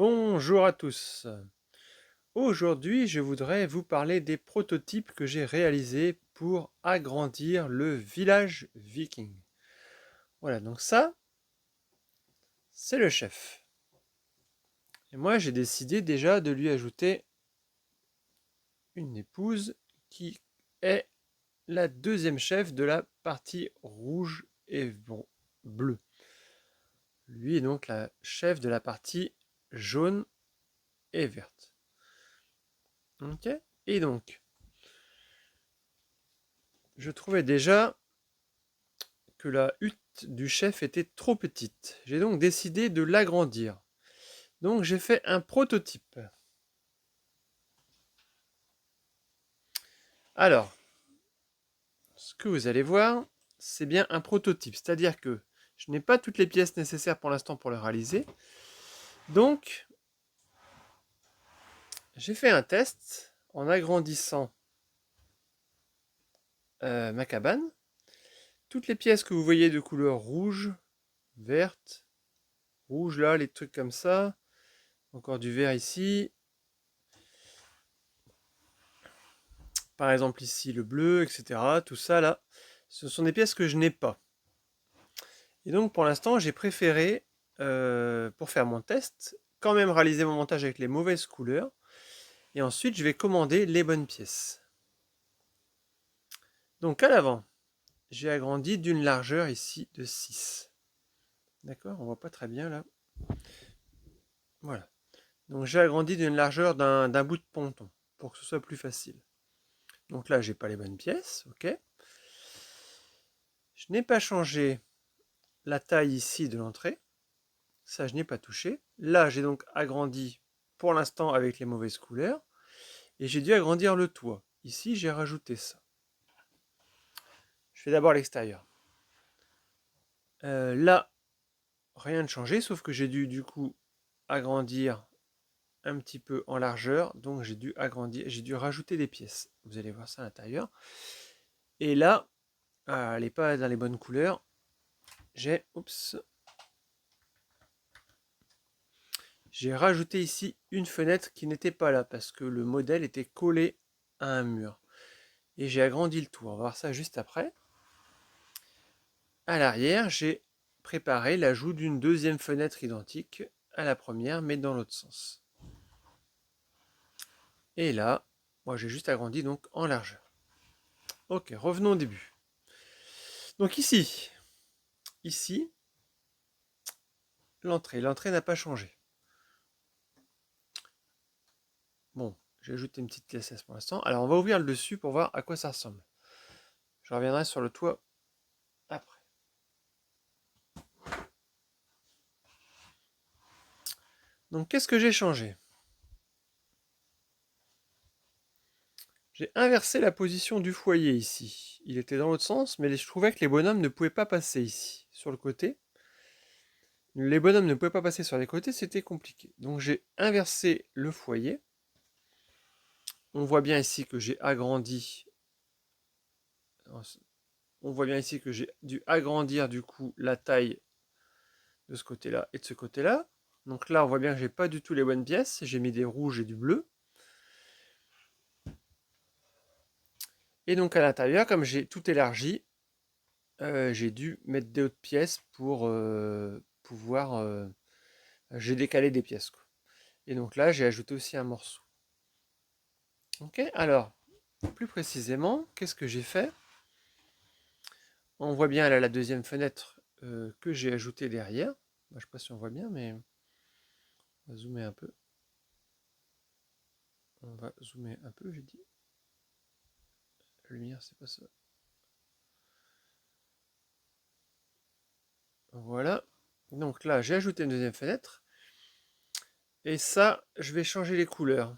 Bonjour à tous. Aujourd'hui, je voudrais vous parler des prototypes que j'ai réalisés pour agrandir le village viking. Voilà, donc ça, c'est le chef. Et moi, j'ai décidé déjà de lui ajouter une épouse qui est la deuxième chef de la partie rouge et bleue. Lui est donc la chef de la partie jaune et verte. Ok. Et donc, je trouvais déjà que la hutte du chef était trop petite. J'ai donc décidé de l'agrandir. Donc j'ai fait un prototype. Alors, ce que vous allez voir, c'est bien un prototype. C'est-à-dire que je n'ai pas toutes les pièces nécessaires pour l'instant pour le réaliser. Donc, j'ai fait un test en agrandissant ma cabane. Toutes les pièces que vous voyez de couleur rouge, verte, rouge là, les trucs comme ça. Encore du vert ici. Par exemple ici le bleu, etc. Tout ça là, ce sont des pièces que je n'ai pas. Et donc pour l'instant j'ai préféré, pour faire mon test, quand même réaliser mon montage avec les mauvaises couleurs. Et ensuite je vais commander les bonnes pièces. Donc à l'avant, j'ai agrandi d'une largeur ici de 6. D'accord, on voit pas très bien là. Voilà. Donc j'ai agrandi d'une largeur d'un bout de ponton pour que ce soit plus facile. Donc là j'ai pas les bonnes pièces, ok. Je n'ai pas changé la taille ici de l'entrée. Ça, je n'ai pas touché. Là, j'ai donc agrandi pour l'instant avec les mauvaises couleurs. Et j'ai dû agrandir le toit. Ici, j'ai rajouté ça. Je fais d'abord l'extérieur. Là, rien de changé, sauf que j'ai dû du coup agrandir un petit peu en largeur. Donc j'ai dû agrandir, j'ai dû rajouter des pièces. Vous allez voir ça à l'intérieur. Et là, elle n'est pas dans les bonnes couleurs. J'ai rajouté ici une fenêtre qui n'était pas là parce que le modèle était collé à un mur. Et j'ai agrandi le tout. On va voir ça juste après. À l'arrière, j'ai préparé l'ajout d'une deuxième fenêtre identique à la première, mais dans l'autre sens. Et là, moi j'ai juste agrandi donc en largeur. Ok, revenons au début. Donc ici, l'entrée n'a pas changé. Bon, j'ai ajouté une petite TSS pour l'instant. Alors on va ouvrir le dessus pour voir à quoi ça ressemble. Je reviendrai sur le toit après. Donc qu'est-ce que j'ai changé? J'ai inversé la position du foyer ici. Il était dans l'autre sens, mais je trouvais que les bonhommes ne pouvaient pas passer ici, sur le côté. Les bonhommes ne pouvaient pas passer sur les côtés, c'était compliqué. Donc j'ai inversé le foyer. On voit bien ici que j'ai agrandi. On voit bien ici que j'ai dû agrandir du coup la taille de ce côté-là et de ce côté-là. Donc là, on voit bien que j'ai pas du tout les bonnes pièces. J'ai mis des rouges et du bleu. Et donc à l'intérieur, comme j'ai tout élargi, j'ai dû mettre d'autres pièces pour pouvoir... j'ai décalé des pièces, quoi. Et donc là, j'ai ajouté aussi un morceau. Ok, alors, plus précisément, qu'est-ce que j'ai fait? On voit bien là la deuxième fenêtre que j'ai ajoutée derrière. Je ne sais pas si on voit bien, mais on va zoomer un peu. On va zoomer un peu, j'ai dit. La lumière, c'est pas ça. Voilà. Donc là, j'ai ajouté une deuxième fenêtre. Et ça, je vais changer les couleurs.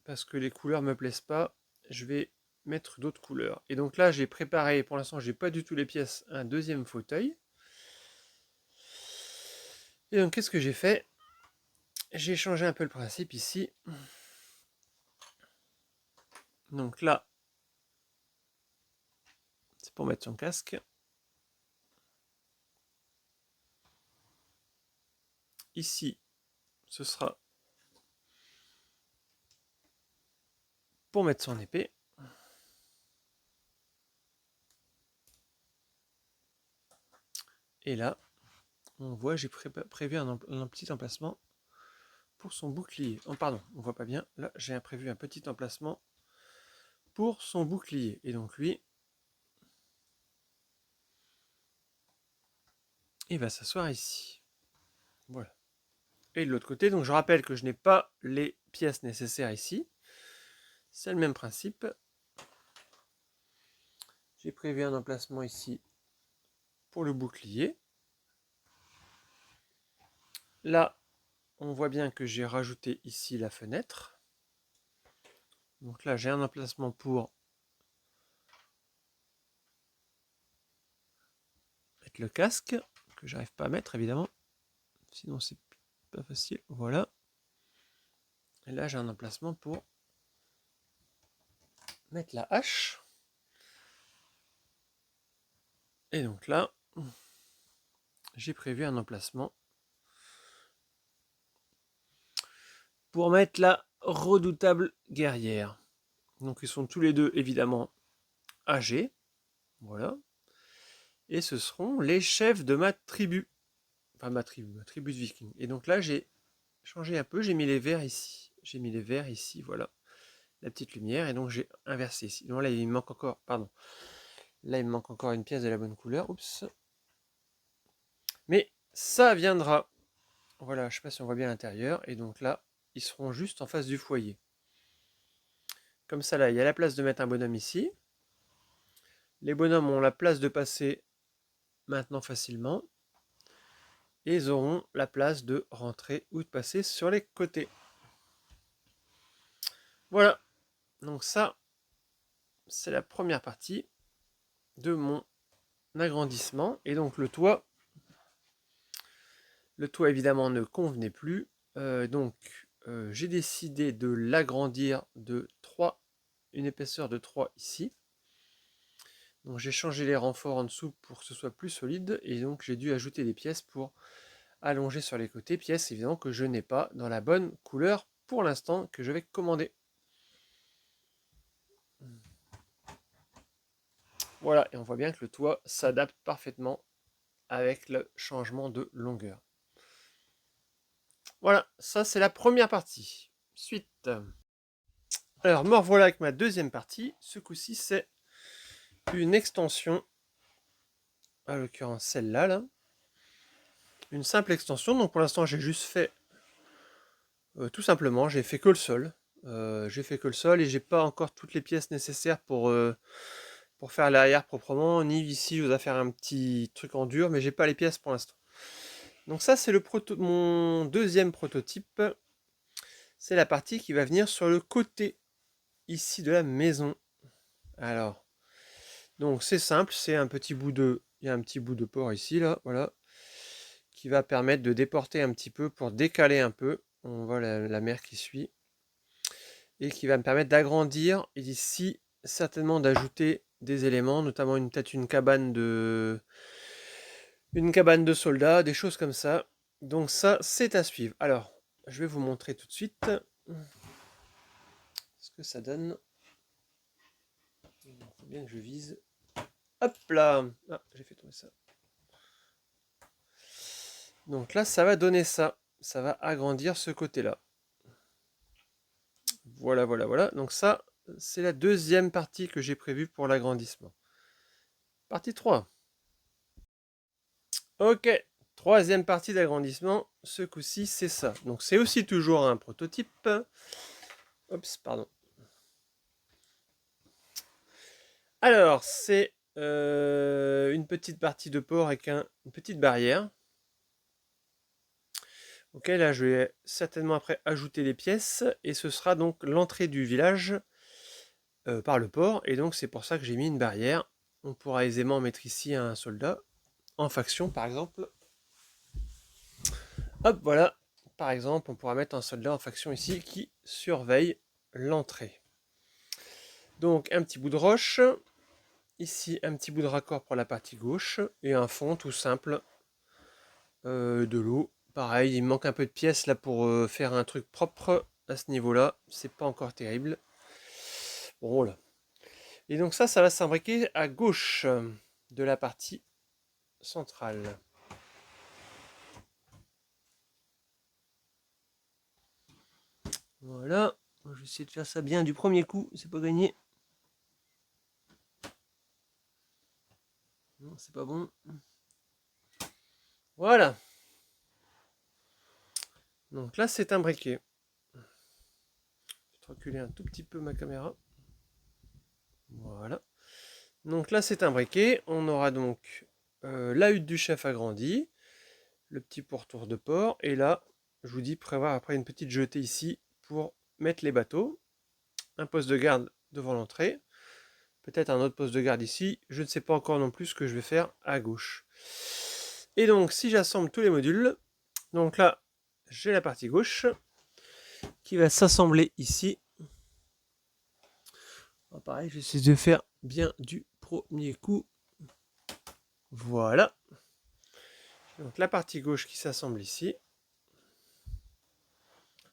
Parce que les couleurs ne me plaisent pas. Je vais mettre d'autres couleurs. Et donc là, j'ai préparé, pour l'instant, j'ai pas du tout les pièces, un deuxième fauteuil. Et donc, qu'est-ce que j'ai fait? J'ai changé un peu le principe ici. Donc là, c'est pour mettre son casque. Ici, ce sera pour mettre son épée. Et là, on voit, j'ai prévu un petit emplacement pour son bouclier. Oh, pardon, on voit pas bien. Là, j'ai prévu un petit emplacement pour son bouclier. Et donc lui, il va s'asseoir ici. Voilà. Et de l'autre côté, donc je rappelle que je n'ai pas les pièces nécessaires ici. C'est le même principe. J'ai prévu un emplacement ici pour le bouclier. Là, on voit bien que j'ai rajouté ici la fenêtre. Donc là, j'ai un emplacement pour mettre le casque, que j'arrive pas à mettre évidemment. Sinon, c'est pas facile. Voilà. Et là, j'ai un emplacement pour mettre la hache. Et donc là, j'ai prévu un emplacement pour mettre la redoutable guerrière. Donc ils sont tous les deux évidemment âgés. Voilà. Et ce seront les chefs de ma tribu. Enfin ma tribu de vikings. Et donc là j'ai changé un peu, j'ai mis les verts ici. J'ai mis les verts ici, voilà. La petite lumière. Et donc j'ai inversé ici. Donc là il me manque encore, pardon. Là il me manque encore une pièce de la bonne couleur. Oups. Mais ça viendra. Voilà, je sais pas si on voit bien l'intérieur. Et donc là, ils seront juste en face du foyer. Comme ça là, il y a la place de mettre un bonhomme ici. Les bonhommes ont la place de passer maintenant facilement. Et ils auront la place de rentrer ou de passer sur les côtés. Voilà. Donc ça, c'est la première partie de mon agrandissement. Et donc le toit évidemment ne convenait plus. J'ai décidé de l'agrandir de 3, une épaisseur de 3 ici. Donc j'ai changé les renforts en dessous pour que ce soit plus solide. Et donc j'ai dû ajouter des pièces pour allonger sur les côtés. Pièces évidemment que je n'ai pas dans la bonne couleur pour l'instant que je vais commander. Voilà, et on voit bien que le toit s'adapte parfaitement avec le changement de longueur. Voilà, ça c'est la première partie. Suite. Alors, me revoilà avec ma deuxième partie. Ce coup-ci, c'est une extension, à l'occurrence celle-là, là. Une simple extension. Donc pour l'instant, j'ai juste fait, tout simplement, j'ai fait que le sol. Et j'ai pas encore toutes les pièces nécessaires pour faire l'arrière proprement. Ni ici, je dois faire un petit truc en dur, mais j'ai pas les pièces pour l'instant. Donc ça, c'est mon deuxième prototype. C'est la partie qui va venir sur le côté ici de la maison. Alors, donc c'est simple, c'est un petit bout de, il y a un petit bout de port ici là, voilà, qui va permettre de déporter un petit peu pour décaler un peu. On voit la mer qui suit et qui va me permettre d'agrandir et ici certainement d'ajouter des éléments, notamment peut-être une cabane de soldats, des choses comme ça. Donc ça, c'est à suivre. Alors, je vais vous montrer tout de suite ce que ça donne. Il faut bien que je vise. Hop là! Ah, j'ai fait tomber ça. Donc là, ça va donner ça. Ça va agrandir ce côté-là. Voilà, voilà, voilà. Donc ça, c'est la deuxième partie que j'ai prévue pour l'agrandissement. Partie 3. Ok, troisième partie d'agrandissement. Ce coup-ci, c'est ça. Donc c'est aussi toujours un prototype. Oups, pardon. Alors, c'est une petite partie de port avec une petite barrière. Ok, là je vais certainement après ajouter des pièces et ce sera donc l'entrée du village par le port. Et donc c'est pour ça que j'ai mis une barrière. On pourra aisément mettre ici un soldat en faction par exemple. Hop, voilà. Par exemple, on pourra mettre un soldat en faction ici qui surveille l'entrée. Donc un petit bout de roche. Ici, un petit bout de raccord pour la partie gauche. Et un fond tout simple de l'eau pareil, il me manque un peu de pièces là pour faire un truc propre à ce niveau-là. C'est pas encore terrible. Bon, voilà. Et donc ça va s'imbriquer à gauche de la partie centrale. Voilà. Je vais essayer de faire ça bien du premier coup. C'est pas gagné. Non, c'est pas bon. Voilà. Donc là, c'est imbriqué. Je vais reculer un tout petit peu ma caméra. Voilà. Donc là, c'est imbriqué. On aura donc la hutte du chef agrandie, le petit pourtour de port, et là, je vous dis, prévoir après une petite jetée ici pour mettre les bateaux. Un poste de garde devant l'entrée. Peut-être un autre poste de garde ici. Je ne sais pas encore non plus ce que je vais faire à gauche. Et donc, si j'assemble tous les modules, donc là, j'ai la partie gauche qui va s'assembler ici. Alors pareil, je vais essayer de faire bien du premier coup. Voilà. Donc la partie gauche qui s'assemble ici.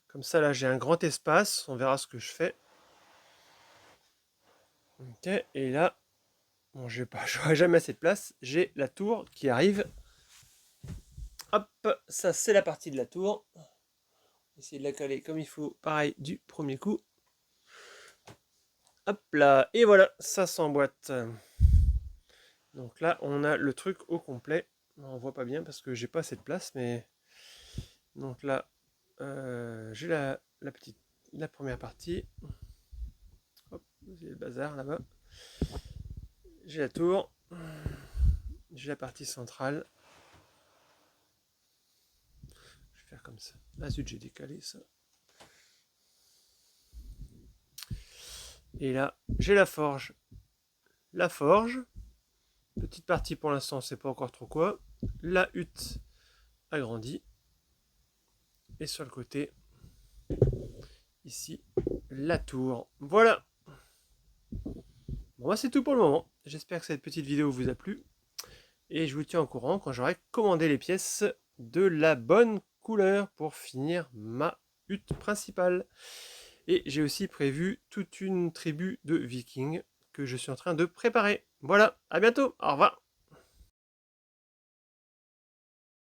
Comme ça, là, j'ai un grand espace. On verra ce que je fais. Ok, et là, bon, j'aurai jamais assez de place. J'ai la tour qui arrive. Hop, ça c'est la partie de la tour. Essayer de la caler comme il faut, pareil, du premier coup. Hop là, et voilà, ça s'emboîte. Donc là, on a le truc au complet. On voit pas bien parce que j'ai pas assez de place, mais donc là, j'ai la première partie. Hop, j'ai le bazar là-bas. J'ai la tour. J'ai la partie centrale. Je vais faire comme ça. Ah zut, j'ai décalé ça. Et là, j'ai la forge. La forge. Petite partie pour l'instant, c'est pas encore trop quoi. La hutte agrandie. Et sur le côté, ici, la tour. Voilà. Bon, bah, c'est tout pour le moment. J'espère que cette petite vidéo vous a plu. Et je vous tiens au courant quand j'aurai commandé les pièces de la bonne couleur pour finir ma hutte principale. Et j'ai aussi prévu toute une tribu de vikings que je suis en train de préparer. Voilà, à bientôt, au revoir.